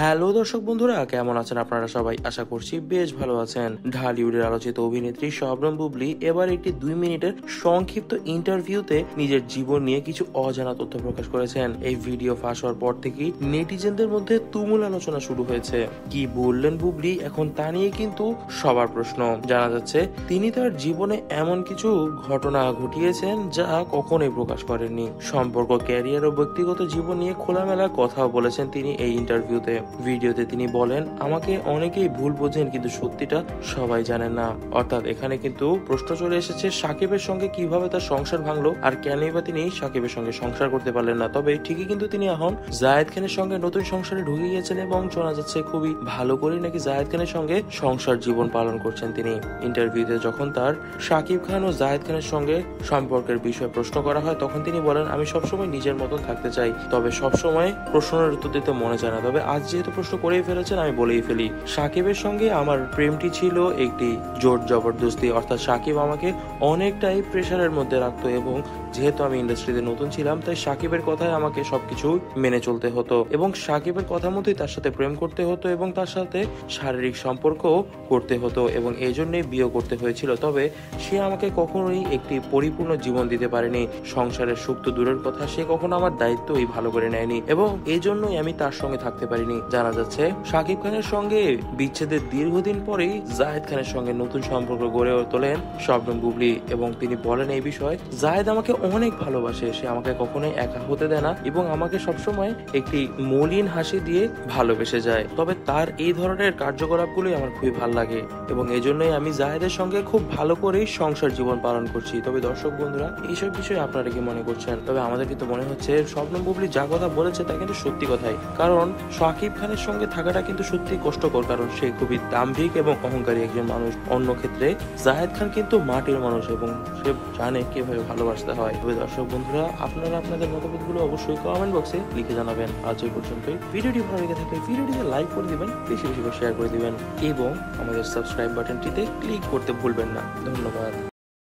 Hello দর্শক বন্ধুরা, কেমন আছেন আপনারা সবাই? আশা করছি বেশ ভালো আছেন। ঢালিউডের আলোচিত অভিনেত্রী শবনম বুবলি এবার একটি 2 মিনিটের সংক্ষিপ্ত ইন্টারভিউতে নিজের জীবন নিয়ে কিছু অজানা তথ্য প্রকাশ করেছেন। এই ভিডিও ফাঁস হওয়ার পর থেকেই নেটিজেনদের মধ্যে তুমুল আলোচনা শুরু হয়েছে। কি বললেন বুবলি এখন তা নিয়ে কিন্তু সবার প্রশ্ন। জানা যাচ্ছে তিনি তার জীবনে এমন কিছু ঘটনা ঘটিয়েছেন যা কখনোই প্রকাশ করেননি। সম্পর্ক, ক্যারিয়ার ও ব্যক্তিগত জীবন নিয়ে খোলামেলা কথাও বলেছেন তিনি এই ইন্টারভিউতে। ভিডিওতে তিনি বলেন, আমাকে অনেকেই ভুল বোঝেন কিন্তু সত্যিটা সবাই জানেন না। অর্থাৎ এখানে কিন্তু প্রশ্ন চলে এসেছে সাকিবের সঙ্গে কিভাবে তার সংসার ভাঙলো আর কেনই বা তিনি সাকিবের সঙ্গে সংসার করতে পারলেন না। তবে ঠিকই কিন্তু তিনি এখন জায়েদ খানের সঙ্গে নতুন সংসারে ঢুকে গিয়েছেন এবং শোনা যাচ্ছে খুবই ভালো করে নাকি জায়েদ খানের সঙ্গে সংসার জীবন পালন করছেন তিনি। ইন্টারভিউতে যখন তার সাকিব খান ও জায়েদ খানের সঙ্গে সম্পর্কের বিষয়ে প্রশ্ন করা হয় তখন তিনি বলেন, আমি সবসময় নিজের মতন থাকতে চাই, তবে সবসময় প্রশ্নের উত্তর দিতে মনে চায় না। তবে আজ যেহেতু প্রশ্ন করেই ফেলেছেন আমি বলেই ফেলি, সাকিবের সঙ্গে আমার প্রেমটি ছিল একটি জোর জবরদস্তি। অর্থাৎ সাকিব আমাকে অনেকটাই প্রেশারের মধ্যে রাখতো এবং যেহেতু আমি ইন্ডাস্ট্রিতে নতুন ছিলাম তাই সাকিবের কথায় আমাকে সবকিছু মেনে চলতে হতো এবং সাকিবের কথা মতোই তার সাথে প্রেম করতে হতো এবং তার সাথে শারীরিক সম্পর্কও করতে হতো এবং এই জন্যই বিয়ে করতে হয়েছিল। তবে সে আমাকে কখনোই একটি পরিপূর্ণ জীবন দিতে পারেনি। সংসারের সুখ তো দূরের কথা, সে কখনো আমার দায়িত্বই ভালো করে নেয়নি এবং এই জন্যই আমি তার সঙ্গে থাকতে পারিনি। জানা যাচ্ছে সাকিব খানের সঙ্গে বিচ্ছেদের দীর্ঘদিন পরেই জায়েদ খানের সঙ্গে নতুন সম্পর্ক গড়ে তোলেন শবনম বুবলি এবং তিনি বলেন এই বিষয়ে, জায়েদ আমাকে অনেক ভালোবাসে, সে আমাকে কখনোই একা হতে দেয় না এবং আমাকে সবসময় একটি মলিন হাসি দিয়ে ভালোবেসে যায়। তবে তার এই ধরনের কার্যকলাপগুলোই আমার খুবই ভালো লাগে এবং এই জন্যই আমি জায়েদের সঙ্গে খুব ভালো করেই সংসার জীবন পালন করছি। তবে দর্শক বন্ধুরা, এইসব বিষয়ে আপনারা কি মনে করছেন? তবে আমাদের কিন্তু মনে হচ্ছে শবনম বুবলি যা কথা বলেছে তা কিন্তু সত্যি কথাই, কারণ সাকিব খানের সঙ্গে থাকাটা কিন্তু সত্যি কষ্টকর, কারণ সে খুবই দাম্ভিক এবং অহংকারী একজন মানুষ। অন্য ক্ষেত্রে জায়েদ খান কিন্তু মাটির মানুষ এবং সে জানে কিভাবে ভালোবাসতে হয়। তবে দর্শক বন্ধুরা, আপনারা আপনাদের মতামতগুলো অবশ্যই কমেন্ট বক্সে লিখে জানাবেন। আজ এই পর্যন্তই। ভিডিওটি ভালো লেগে থাকলে ভিডিওটিকে লাইক করে দিবেন, বেশি বেশি করে শেয়ার করে দিবেন এবং আমাদের সাবস্ক্রাইব বাটনটিতে ক্লিক করতে ভুলবেন না। ধন্যবাদ।